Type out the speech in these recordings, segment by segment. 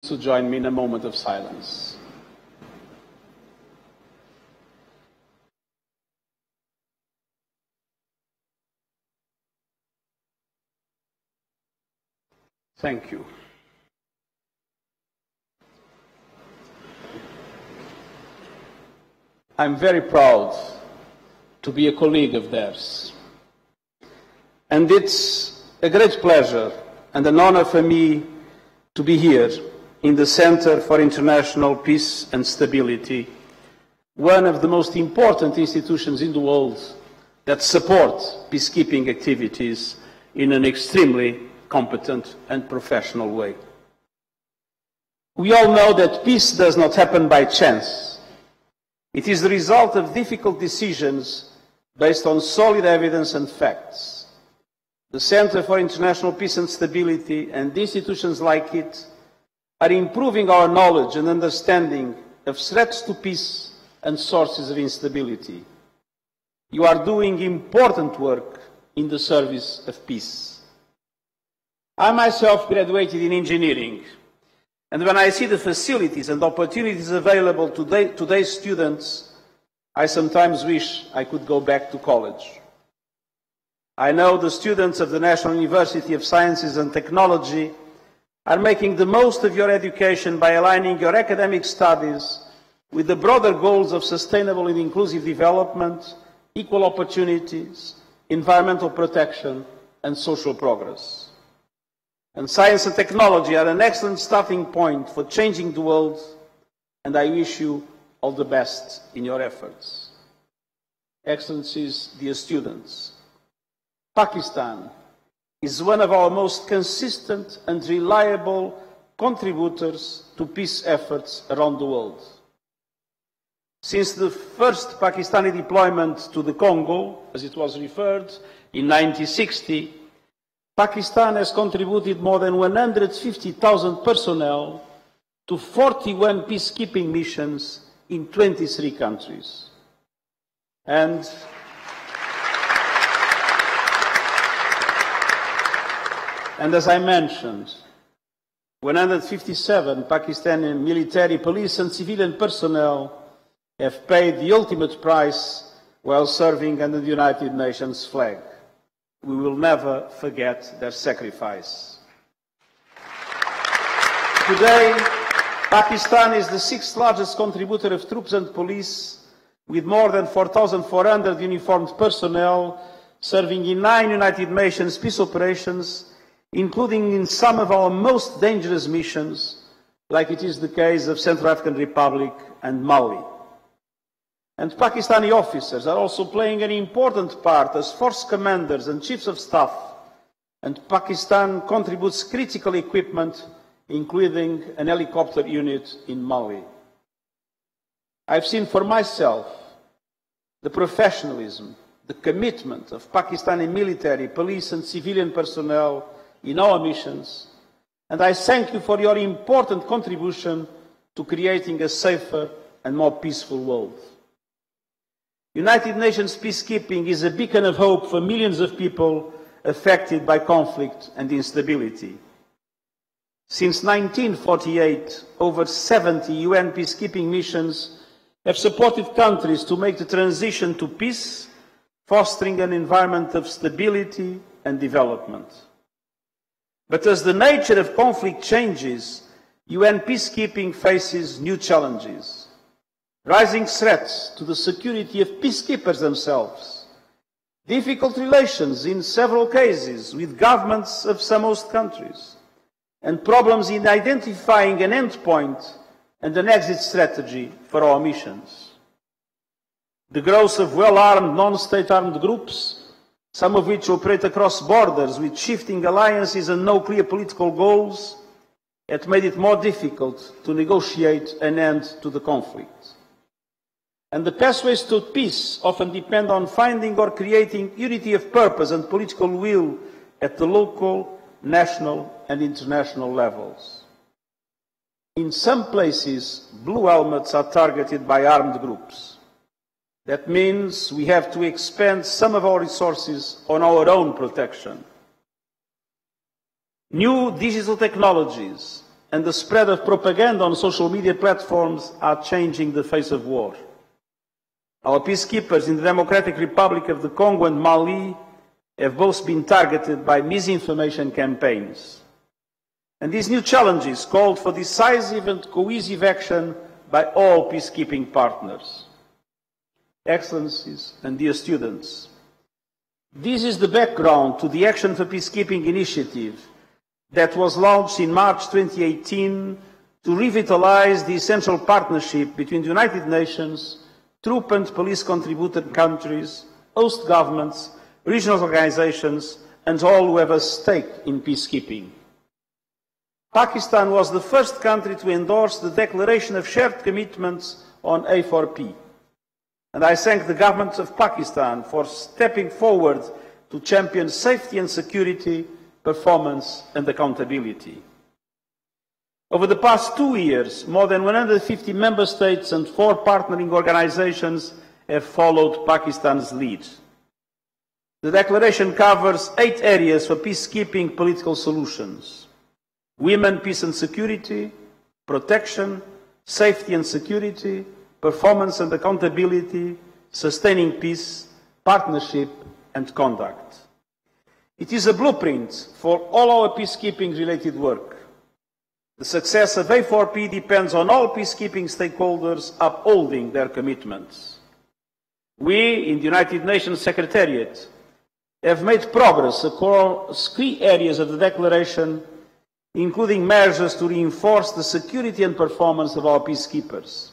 to join me in a moment of silence. Thank you. I'm very proud to be a colleague of theirs. And it's a great pleasure and an honor for me to be here in the Center for International Peace and Stability, one of the most important institutions in the world that support peacekeeping activities in an extremely competent and professional way. We all know that peace does not happen by chance. It is the result of difficult decisions based on solid evidence and facts. The Center for International Peace and Stability and institutions like it are improving our knowledge and understanding of threats to peace and sources of instability. You are doing important work in the service of peace. I myself graduated in engineering, and when I see the facilities and opportunities available to today's students, I sometimes wish I could go back to college. I know the students of the National University of Sciences and Technology are making the most of your education by aligning your academic studies with the broader goals of sustainable and inclusive development, equal opportunities, environmental protection, and social progress. And science and technology are an excellent starting point for changing the world, and I wish you all the best in your efforts. Excellencies, dear students, Pakistan is one of our most consistent and reliable contributors to peace efforts around the world. Since the first Pakistani deployment to the Congo, as it was referred, in 1960, Pakistan has contributed more than 150,000 personnel to 41 peacekeeping missions in 23 countries. And as I mentioned, 157 Pakistani military, police and civilian personnel have paid the ultimate price while serving under the United Nations flag. We will never forget their sacrifice. Today, Pakistan is the sixth largest contributor of troops and police, with more than 4,400 uniformed personnel serving in 9 United Nations peace operations, including in some of our most dangerous missions, like it is the case of Central African Republic and Mali. And Pakistani officers are also playing an important part as force commanders and chiefs of staff, and Pakistan contributes critical equipment, including an helicopter unit in Mali. I've seen for myself the professionalism, the commitment of Pakistani military, police and civilian personnel in our missions, and I thank you for your important contribution to creating a safer and more peaceful world. United Nations peacekeeping is a beacon of hope for millions of people affected by conflict and instability. Since 1948, over 70 UN peacekeeping missions have supported countries to make the transition to peace, fostering an environment of stability and development. But as the nature of conflict changes, UN peacekeeping faces new challenges. Rising threats to the security of peacekeepers themselves, difficult relations in several cases with governments of some host countries, and problems in identifying an endpoint and an exit strategy for our missions. The growth of well-armed, non-state armed groups, some of which operate across borders with shifting alliances and no clear political goals, has made it more difficult to negotiate an end to the conflict. And the pathways to peace often depend on finding or creating unity of purpose and political will at the local, national and international levels. In some places, blue helmets are targeted by armed groups. That means we have to expend some of our resources on our own protection. New digital technologies and the spread of propaganda on social media platforms are changing the face of war. Our peacekeepers in the Democratic Republic of the Congo and Mali have both been targeted by misinformation campaigns. And these new challenges called for decisive and cohesive action by all peacekeeping partners. Excellencies and dear students, this is the background to the Action for Peacekeeping initiative that was launched in March 2018 to revitalize the essential partnership between the United Nations, troop and police contributor countries, host governments, regional organizations, and all who have a stake in peacekeeping. Pakistan was the first country to endorse the Declaration of Shared Commitments on A4P. And I thank the government of Pakistan for stepping forward to champion safety and security, performance and accountability. Over the past 2 years, more than 150 member states and 4 partnering organizations have followed Pakistan's lead. The declaration covers 8 areas for peacekeeping political solutions: women, peace and security, protection, safety and security, performance and accountability, sustaining peace, partnership and conduct. It is a blueprint for all our peacekeeping-related work. The success of A4P depends on all peacekeeping stakeholders upholding their commitments. We, in the United Nations Secretariat, have made progress across key areas of the Declaration, including measures to reinforce the security and performance of our peacekeepers.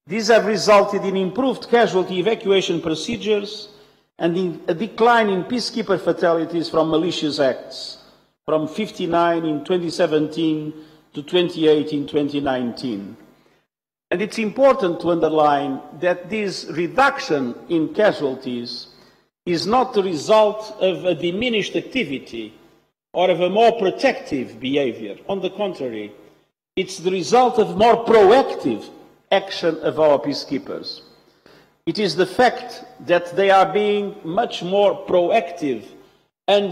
These have resulted in improved casualty evacuation procedures and in a decline in peacekeeper fatalities from malicious acts, from 59 in 2017 to 28 in 2019. And it's important to underline that this reduction in casualties is not the result of a diminished activity or of a more protective behavior. On the contrary, it's the result of more proactive action of our peacekeepers. It is the fact that they are being much more proactive and,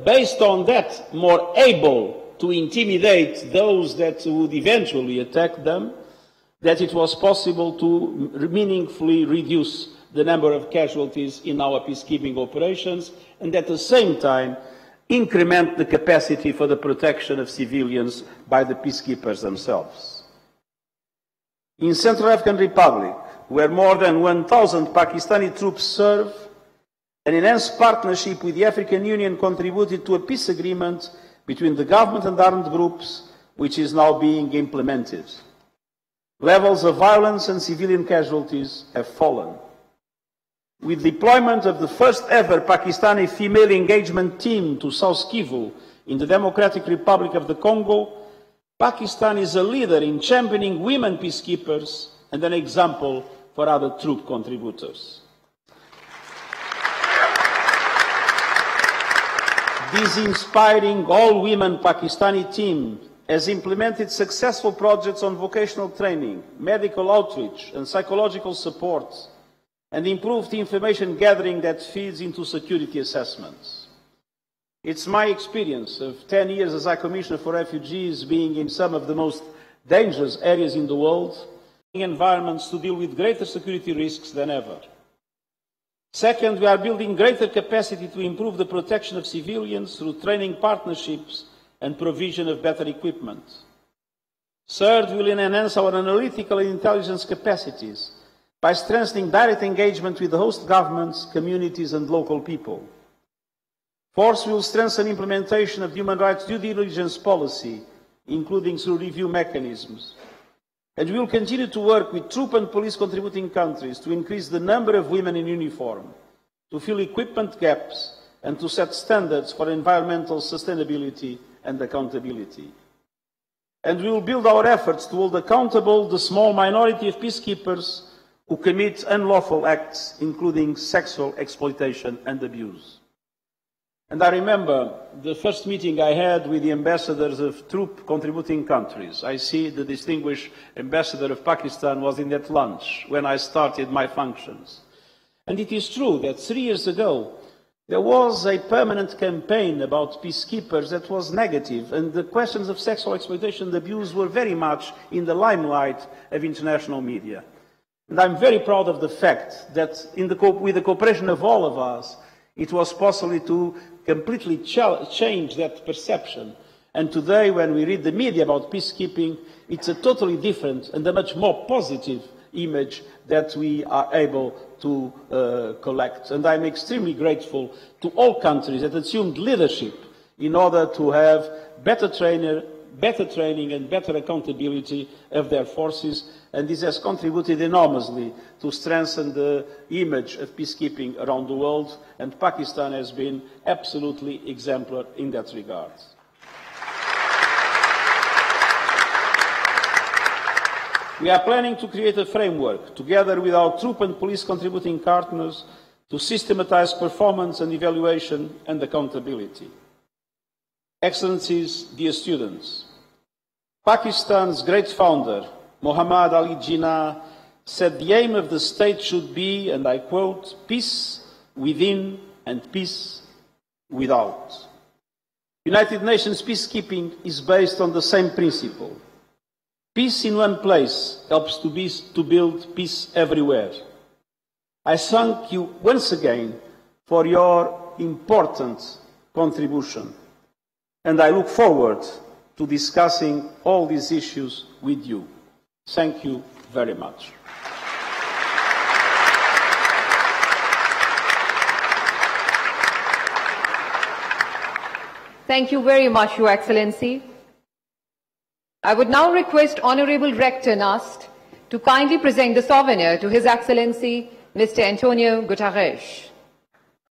based on that, more able to intimidate those that would eventually attack them, that it was possible to meaningfully reduce the number of casualties in our peacekeeping operations and at the same time increment the capacity for the protection of civilians by the peacekeepers themselves. In Central African Republic, where more than 1,000 Pakistani troops serve, an enhanced partnership with the African Union contributed to a peace agreement between the government and armed groups, which is now being implemented. Levels of violence and civilian casualties have fallen. With deployment of the first ever Pakistani female engagement team to South Kivu in the Democratic Republic of the Congo, Pakistan is a leader in championing women peacekeepers and an example for other troop contributors. This inspiring all-women Pakistani team has implemented successful projects on vocational training, medical outreach and psychological support, and improved information gathering that feeds into security assessments. It's my experience of 10 years as High Commissioner for Refugees being in some of the most dangerous areas in the world, environments to deal with greater security risks than ever. Second, we are building greater capacity to improve the protection of civilians through training partnerships and provision of better equipment. Third, we will enhance our analytical and intelligence capacities by strengthening direct engagement with the host governments, communities and local people. Fourth, we will strengthen implementation of human rights due diligence policy, including through review mechanisms. And we will continue to work with troop and police contributing countries to increase the number of women in uniform, to fill equipment gaps, and to set standards for environmental sustainability and accountability. And we will build our efforts to hold accountable the small minority of peacekeepers who commit unlawful acts, including sexual exploitation and abuse. And I remember the first meeting I had with the ambassadors of troop contributing countries. I see the distinguished ambassador of Pakistan was in that lunch when I started my functions. And it is true that 3 years ago, There was a permanent campaign about peacekeepers that was negative, and the questions of sexual exploitation and abuse were very much in the limelight of international media. And I'm very proud of the fact that with the cooperation of all of us, it was possible to completely change that perception. And today, when we read the media about peacekeeping, it's a totally different and a much more positive image that we are able to collect. And I'm extremely grateful to all countries that assumed leadership in order to have better training and better accountability of their forces, and this has contributed enormously to strengthen the image of peacekeeping around the world, and Pakistan has been absolutely exemplar in that regard. We are planning to create a framework, together with our troop and police contributing partners, to systematize performance and evaluation and accountability. Excellencies, dear students, Pakistan's great founder, Muhammad Ali Jinnah, said the aim of the state should be, and I quote, peace within and peace without. United Nations peacekeeping is based on the same principle. Peace in one place helps to build peace everywhere. I thank you once again for your important contribution, and I look forward to discussing all these issues with you. Thank you very much. Thank you very much, Your Excellency. I would now request Honorable Rector Nast to kindly present the souvenir to His Excellency, Mr. Antonio Guterres.